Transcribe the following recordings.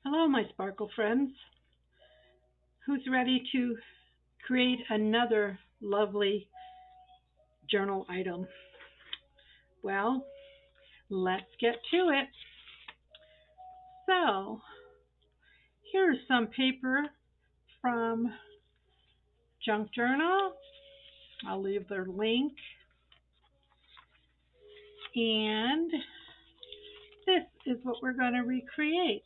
Hello, my sparkle friends. Who's ready to create another lovely journal item? Well, let's get to it. So, here's some paper from Junk Journal. I'll leave their link. And this is what we're going to recreate.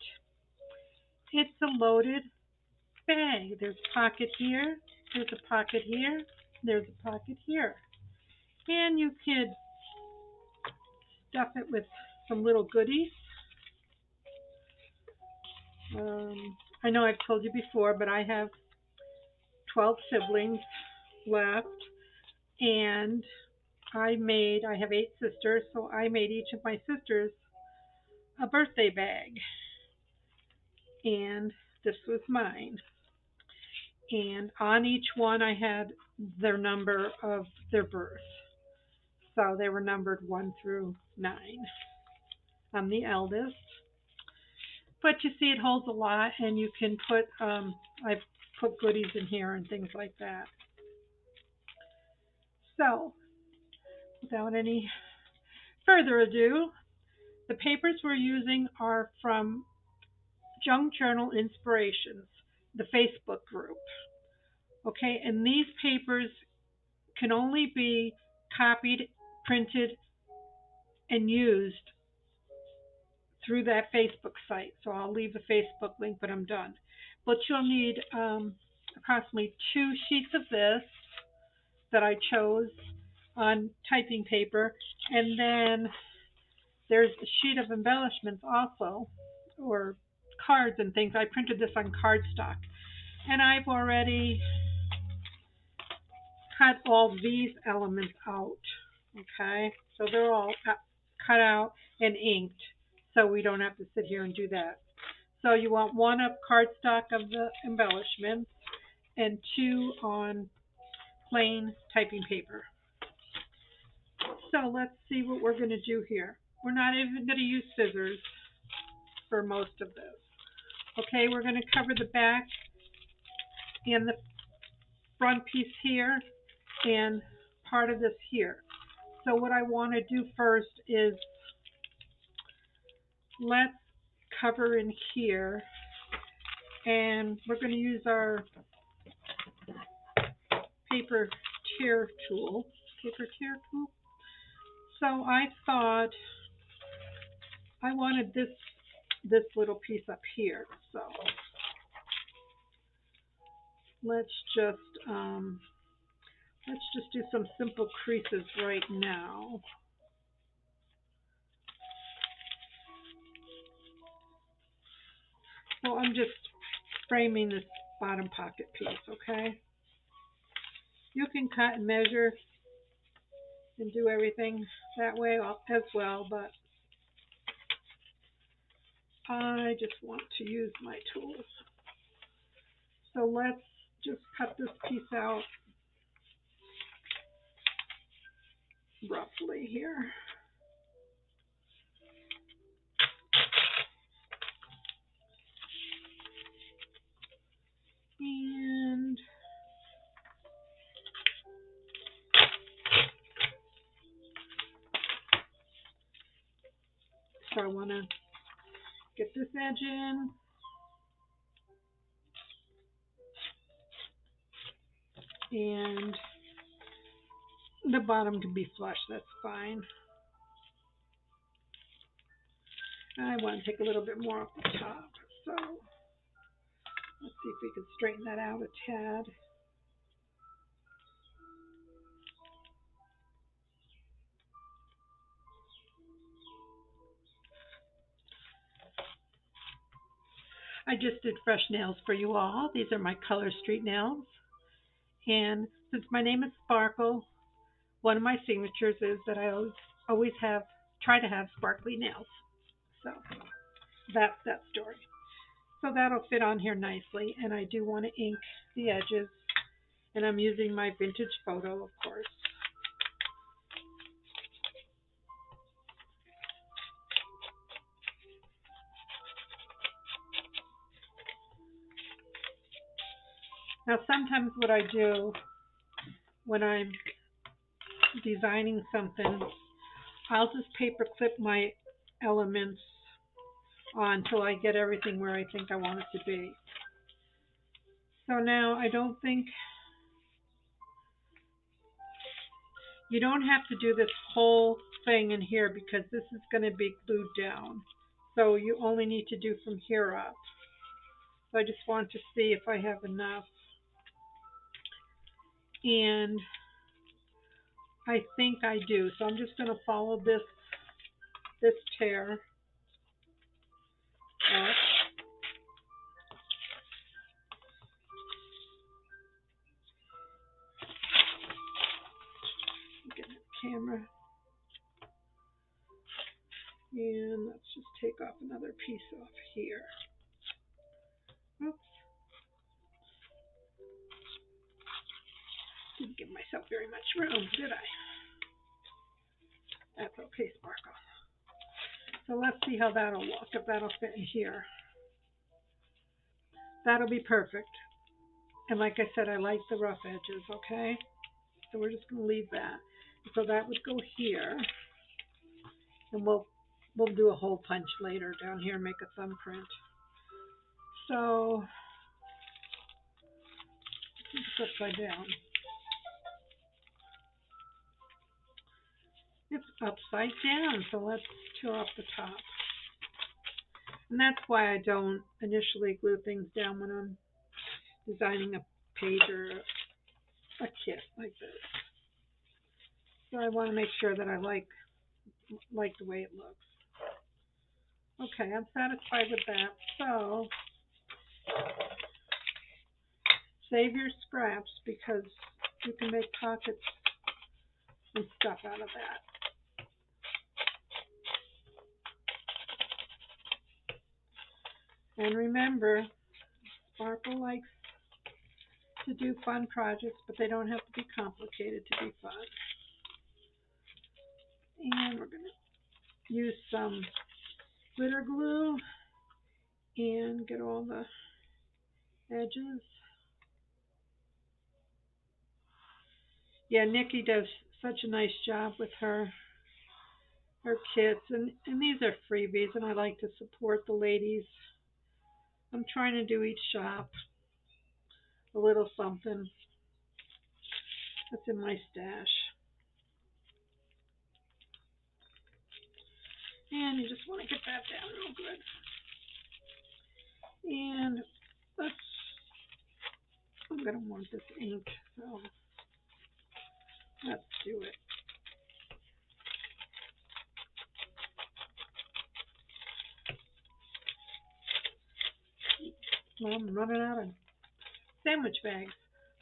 It's a loaded bag. There's a pocket here, there's a pocket here, there's a pocket here. And you could stuff it with some little goodies. I know I've told you before, but I have 12 siblings left, and I have 8 sisters, so I made each of my sisters a birthday bag, and this was mine. And on each one, I had their number of their birth. So they were numbered 1 through 9. I'm the eldest. But you see, it holds a lot, and you can put, I've put goodies in here and things like that. So, without any further ado, the papers we're using are from Junk Journal Inspirations, the Facebook group. Okay, and these papers can only be copied, printed, and used through that Facebook site. So I'll leave the Facebook link when I'm done. But you'll need approximately 2 sheets of this that I chose on typing paper, and then there's a sheet of embellishments also, or cards and things. I printed this on cardstock, and I've already cut all these elements out. Okay, so they're all cut out and inked, so we don't have to sit here and do that. So you want 1 of cardstock of the embellishments and 2 on plain typing paper. So let's see what we're going to do here. We're not even going to use scissors for most of this. Okay, we're going to cover the back and the front piece here and part of this here. So what I want to do first is let's cover in here, and we're going to use our paper tear tool. So I thought I wanted this little piece up here. So let's just do some simple creases right now. So I'm just framing this bottom pocket piece, okay? You can cut and measure and do everything that way as well, but I just want to use my tools. So let's just cut this piece out roughly here. And so I want to get this edge in. And the bottom can be flush, that's fine. I want to take a little bit more off the top, so let's see if we can straighten that out a tad. I just did fresh nails for you all. These are my Color Street nails. And since my name is Sparkle, one of my signatures is that I always try to have sparkly nails. So that's that story. So that'll fit on here nicely, and I do want to ink the edges, and I'm using my vintage photo, of course. Now sometimes what I do when I'm designing something, I'll just paper clip my elements on until I get everything where I think I want it to be. So now I don't think you don't have to do this whole thing in here because this is going to be glued down. So you only need to do from here up. So I just want to see if I have enough. And I think I do. So I'm just going to follow this tear up. Get the camera. And let's just take off another piece off here. Oops. Didn't give myself very much room, did I? That's okay, Sparkle. So let's see how that'll look, if that'll fit in here. That'll be perfect. And like I said, I like the rough edges, okay? So we're just going to leave that. So that would go here. And we'll do a hole punch later down here and make a thumbprint. So it's upside down. It's upside down, so let's tear off the top. And that's why I don't initially glue things down when I'm designing a page or a kit like this. So I want to make sure that I like the way it looks. Okay, I'm satisfied with that. So save your scraps because you can make pockets and stuff out of that. And remember, Sparkle likes to do fun projects, but they don't have to be complicated to be fun. And we're going to use some glitter glue and get all the edges. Yeah, Nikki does such a nice job with her kits, and these are freebies, and I like to support the ladies. I'm trying to do each shop a little something that's in my stash. And you just want to get that down real good. And I'm going to want this ink, so let's do it. Well, I'm running out of sandwich bags.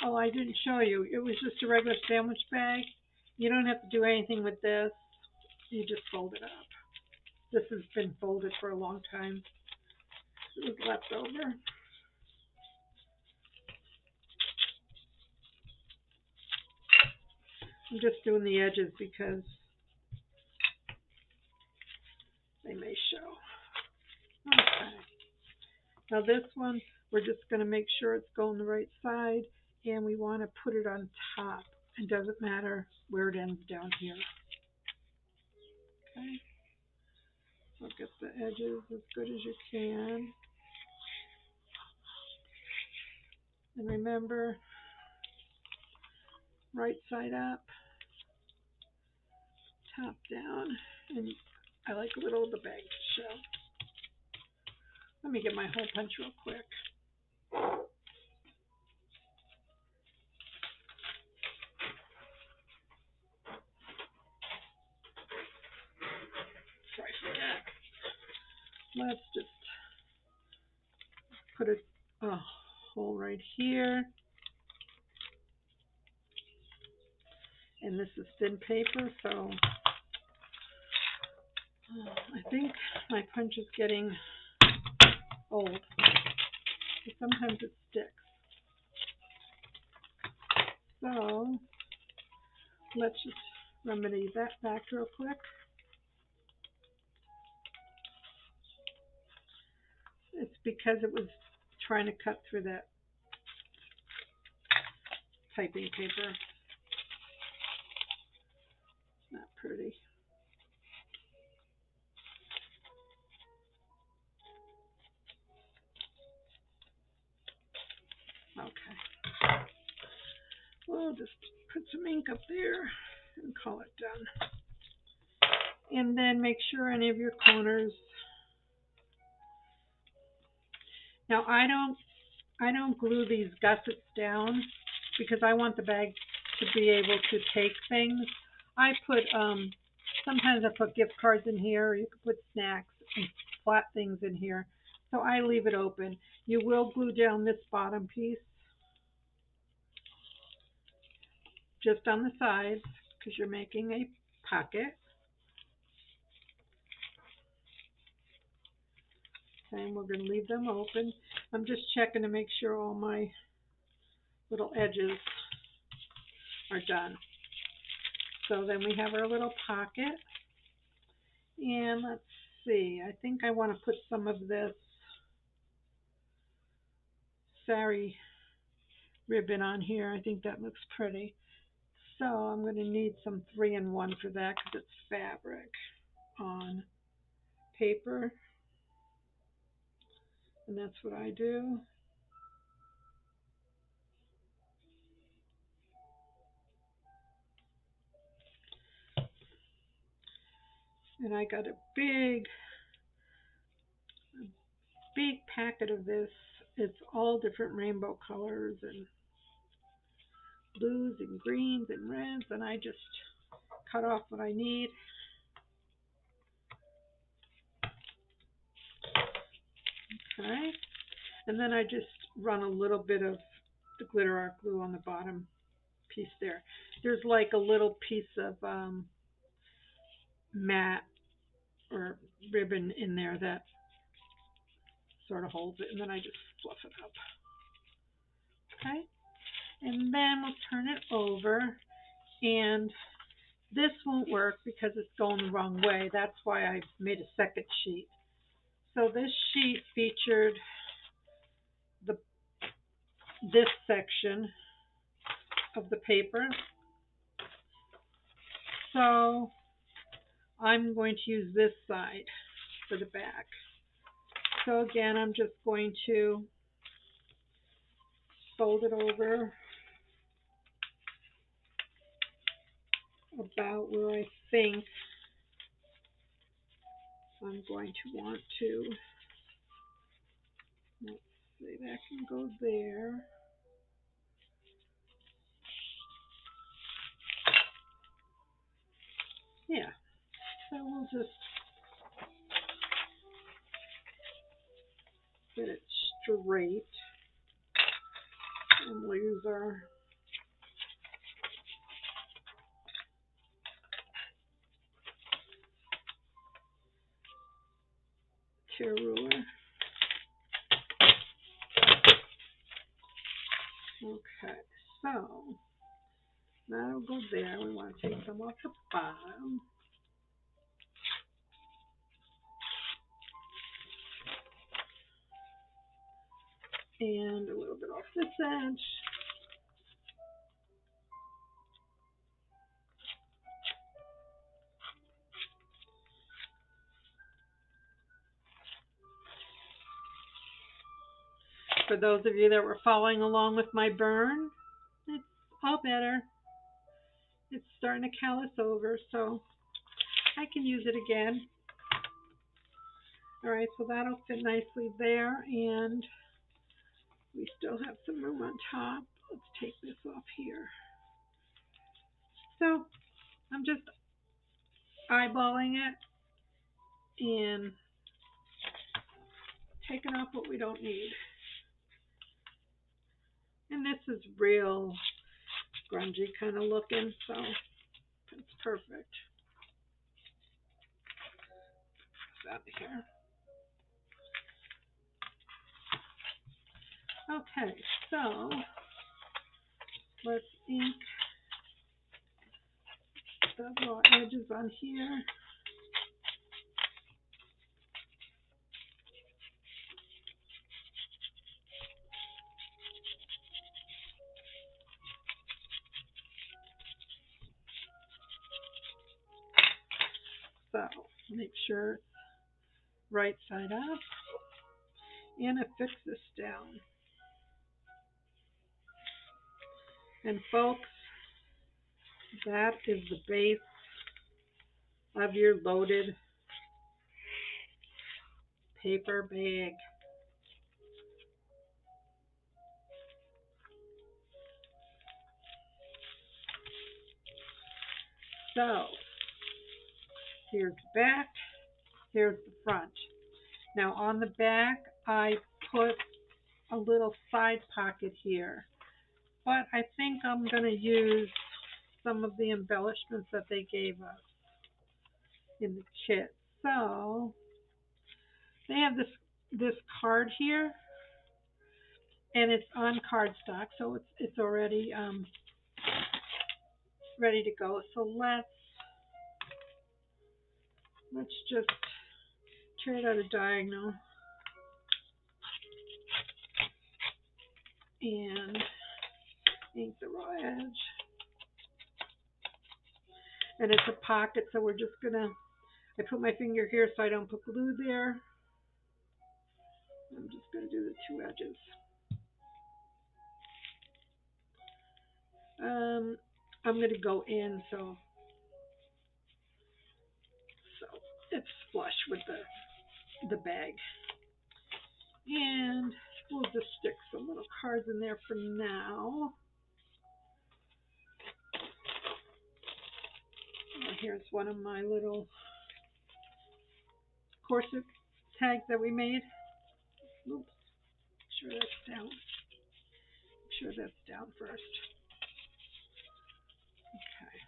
Oh, I didn't show you. It was just a regular sandwich bag. You don't have to do anything with this. You just fold it up. This has been folded for a long time. It was left over. I'm just doing the edges because they may show. Okay. Now this one, we're just going to make sure it's going the right side, and we want to put it on top. It doesn't matter where it ends down here. Okay. So get the edges as good as you can. And remember, right side up, top down, and I like a little of the bag to show. Let me get my hole punch real quick. Before I forget, let's just put a hole right here. And this is thin paper, so I think my punch is getting old. Sometimes it sticks. So let's just remedy that back real quick. It's because it was trying to cut through that typing paper. Not pretty. Okay. We'll just put some ink up there and call it done. And then make sure any of your corners. Now I don't glue these gussets down because I want the bag to be able to take things. I put sometimes I put gift cards in here, or you could put snacks and flat things in here. So I leave it open. You will glue down this bottom piece just on the sides because you're making a pocket. And we're going to leave them open. I'm just checking to make sure all my little edges are done. So then we have our little pocket. And let's see, I think I want to put some of this sari ribbon on here. I think that looks pretty. So I'm going to need some 3-in-1 for that because it's fabric on paper. And that's what I do. And I got a big packet of this. It's all different rainbow colors and blues and greens and reds, and I just cut off what I need. Okay, and then I just run a little bit of the glitter art glue on the bottom piece there. There's like a little piece of matte or ribbon in there that sort of holds it, and then I just fluff it up. Okay, and then we'll turn it over, and this won't work because it's going the wrong way. That's why I made a second sheet. So this sheet featured this section of the paper. So I'm going to use this side for the back. So again, I'm just going to fold it over about where I think I'm going to want to. Let's see, that can go there. Yeah, so we'll just get it straight, and we'll use our tear ruler. Okay, so that'll go there. We want to take some off the bottom. And a little bit off this edge. For those of you that were following along with my burn, it's all better. It's starting to callus over, so I can use it again. All right, so that'll fit nicely there, and we still have some room on top. Let's take this off here. So I'm just eyeballing it and taking off what we don't need. And this is real grungy kind of looking, so it's perfect. Out of here. Okay, so let's ink the raw edges on here. Make sure it's right side up. And affix this down. And folks, that is the base of your loaded paper bag. So, here's the back, here's the front. Now on the back, I put a little side pocket here, but I think I'm going to use some of the embellishments that they gave us in the kit. So, they have this card here, and it's on cardstock, so it's already ready to go. So let's just tear it out a diagonal and ink the raw edge. And it's a pocket, so we're just gonna, I put my finger here so I don't put glue there. I'm just gonna do the two edges. I'm gonna go in so it's flush with the bag. And we'll just stick some little cards in there for now. Here's one of my little corset tags that we made. Oops. Make sure that's down. Make sure that's down first. Okay.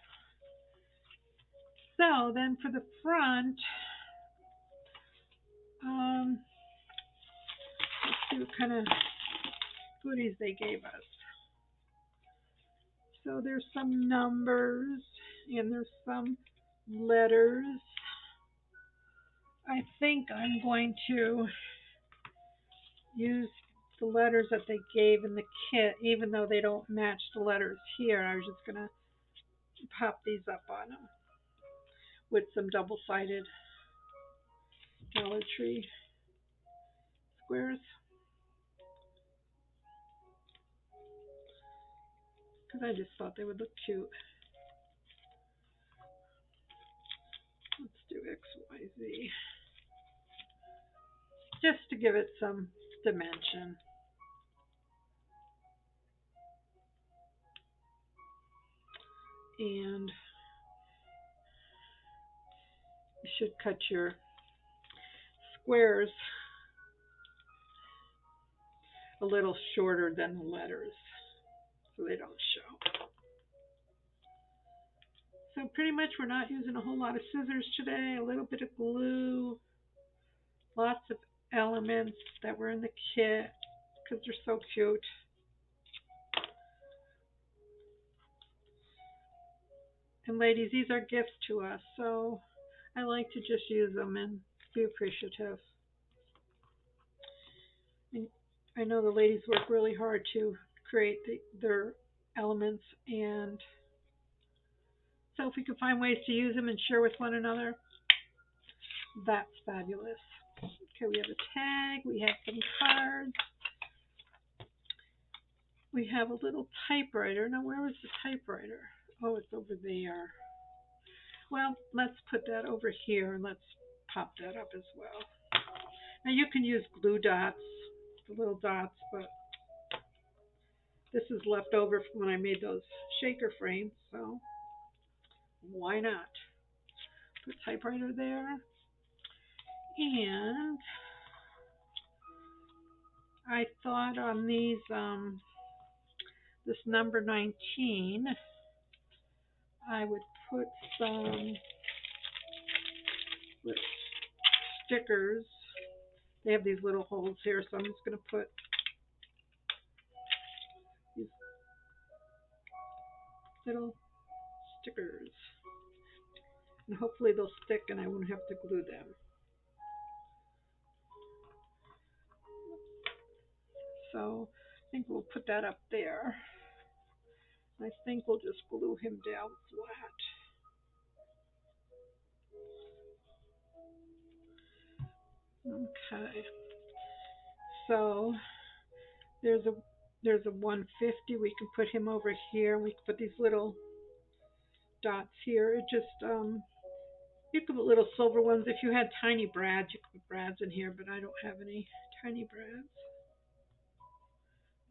So then for the front, let's see what kind of goodies they gave us. So there's some numbers and there's some letters. I think I'm going to use the letters that they gave in the kit, even though they don't match the letters here. I was just going to pop these up on them with some double-sided Dollar Tree squares. Because I just thought they would look cute. Let's do X, Y, Z. Just to give it some dimension. And you should cut your squares a little shorter than the letters so they don't show. So pretty much we're not using a whole lot of scissors today, a little bit of glue, lots of elements that were in the kit because they're so cute. And ladies, these are gifts to us, so I like to just use them and be appreciative. And I know the ladies work really hard to create their elements, and so if we can find ways to use them and share with one another, that's fabulous. Okay, we have a tag, we have some cards, we have a little typewriter. Now, where was the typewriter? Oh, it's over there. Well, let's put that over here and let's pop that up as well. Now, you can use glue dots, the little dots, but this is left over from when I made those shaker frames, so why not? Put typewriter there. And I thought on these, this number 19, I would put some stickers. They have these little holes here, so I'm just going to put these little stickers. And hopefully they'll stick and I won't have to glue them. So I think we'll put that up there. I think we'll just glue him down flat. Okay. So there's a 150. We can put him over here. We can put these little dots here. It just you could put little silver ones. If you had tiny brads, you could put brads in here, but I don't have any tiny brads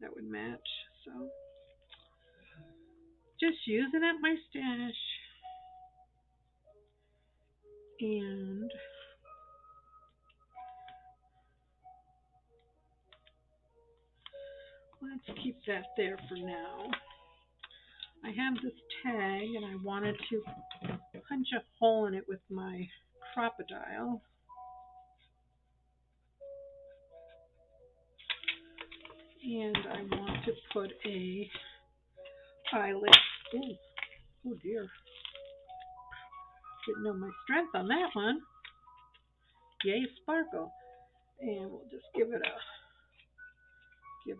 that would match. So just using up my stash. And let's keep that there for now. I have this tag and I wanted to punch a hole in it with my Crop-A-Dile. And I want to put a eyelet. Ooh, oh dear. Didn't know my strength on that one. Yay, sparkle. And we'll just give it a, make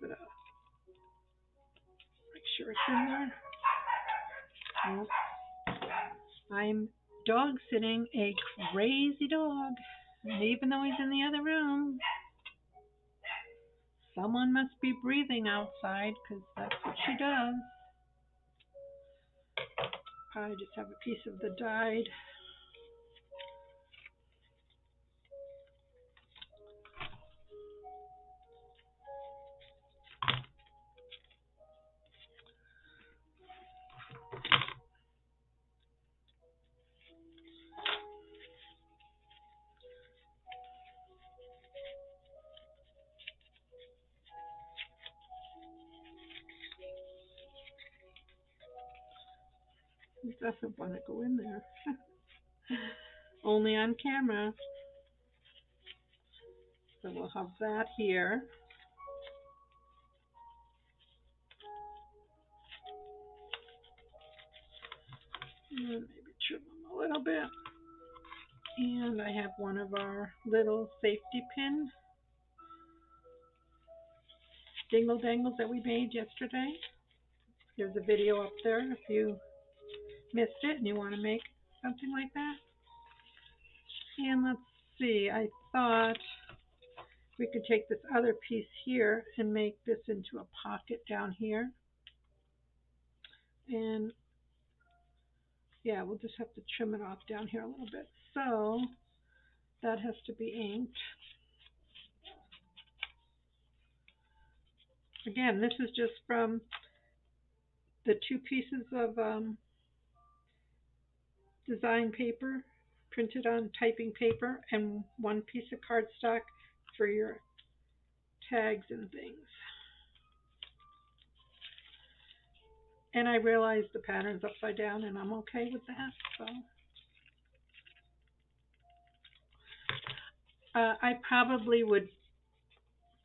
sure it's in there. Nope. I'm dog sitting a crazy dog. And even though he's in the other room, someone must be breathing outside because that's what she does. I just have a piece of the dyed. It doesn't want to go in there. Only on camera. So we'll have that here. And maybe trim them a little bit. And I have one of our little safety pin dingle dangles that we made yesterday. There's a video up there if you missed it and you want to make something like that. And let's see, I thought we could take this other piece here and make this into a pocket down here. And yeah, we'll just have to trim it off down here a little bit. So that has to be inked. Again, this is just from the 2 pieces of design paper printed on typing paper and 1 piece of cardstock for your tags and things. And I realized the pattern's upside down and I'm okay with that. So I probably would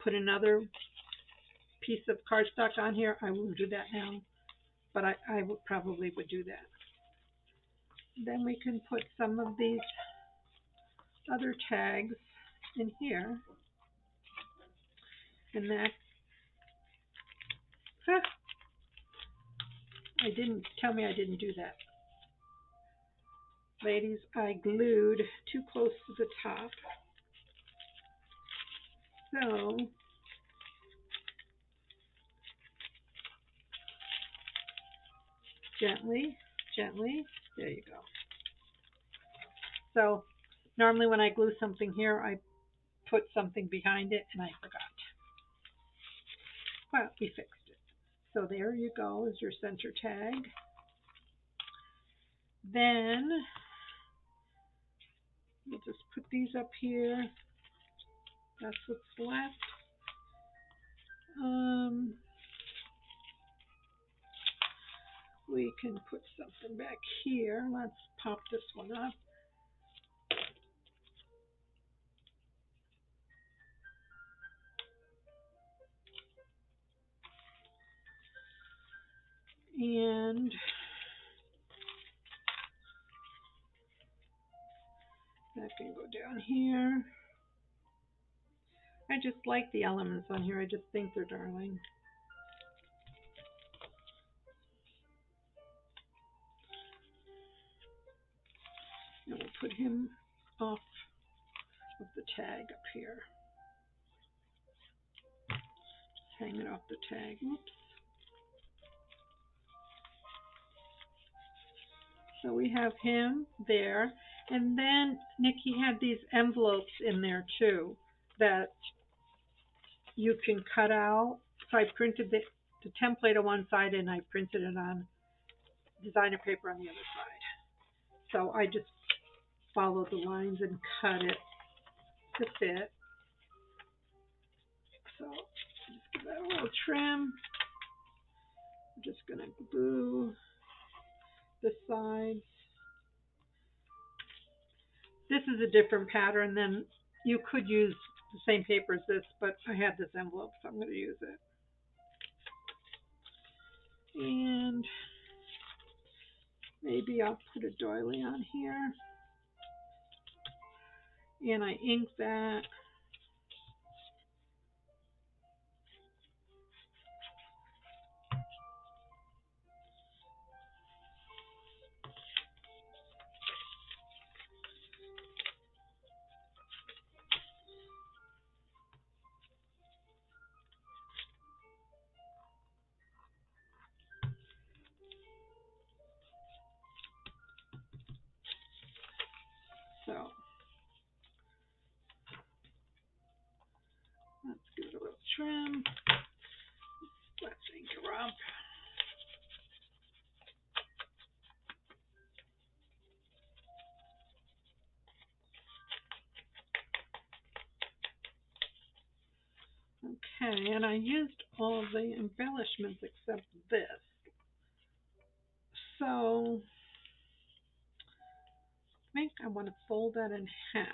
put another piece of cardstock on here. I won't do that now, but I would probably would do that. Then we can put some of these other tags in here. And that, I didn't, tell me I didn't do that. Ladies, I glued too close to the top. So gently, gently, there you go. So normally when I glue something here, I put something behind it and I forgot. Well, we fixed it. So there you go, is your center tag. Then we'll just put these up here. That's what's left. We can put something back here. Let's pop this one up. And that can go down here. I just like the elements on here. I just think they're darling. And we'll put him off of the tag up here. Just hang it off the tag. Oops. So we have him there. And then Nikki had these envelopes in there too that you can cut out. So I printed the template on one side and I printed it on designer paper on the other side. So I just followed the lines and cut it to fit. So just give that a little trim. I'm just going to glue the sides. This is a different pattern than you could use the same paper as this, but I had this envelope, so I'm going to use it. And maybe I'll put a doily on here. And I ink that. So let's give it a little trim. Let's ink her up. Okay, and I used all the embellishments except this. So I think I want to fold that in half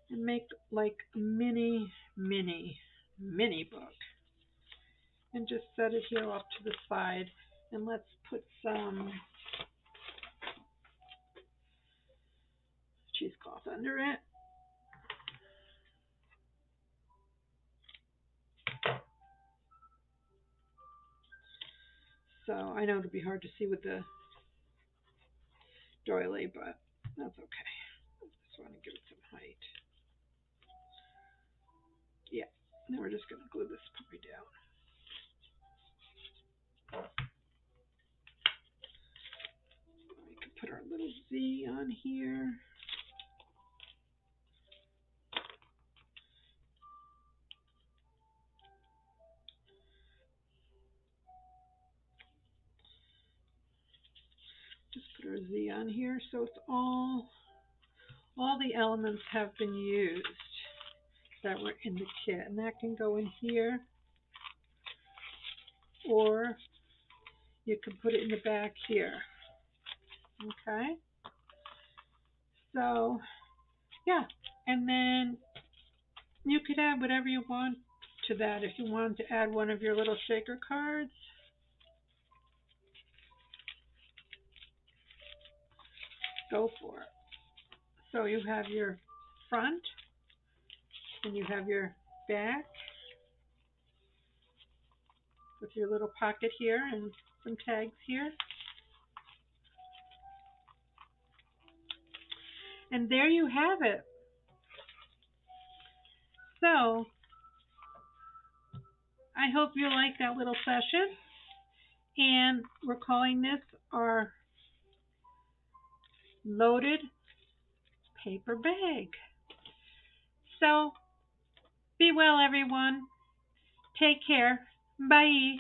and make like a mini book. And just set it here off to the side. And let's put some cheesecloth under it. So I know it'll be hard to see with the doily, but that's okay. I just want to give it some height. Yeah, now we're just going to glue this puppy down. We can put our little Z on here. Just put our Z on here, so it's all the elements have been used that were in the kit, and that can go in here, or you can put it in the back here. Okay, so yeah, and then you could add whatever you want to that. If you wanted to add one of your little shaker cards, go for it. So you have your front and you have your back with your little pocket here and some tags here. And there you have it. So I hope you like that little session. And we're calling this our loaded paper bag. So be well, everyone. Take care. Bye.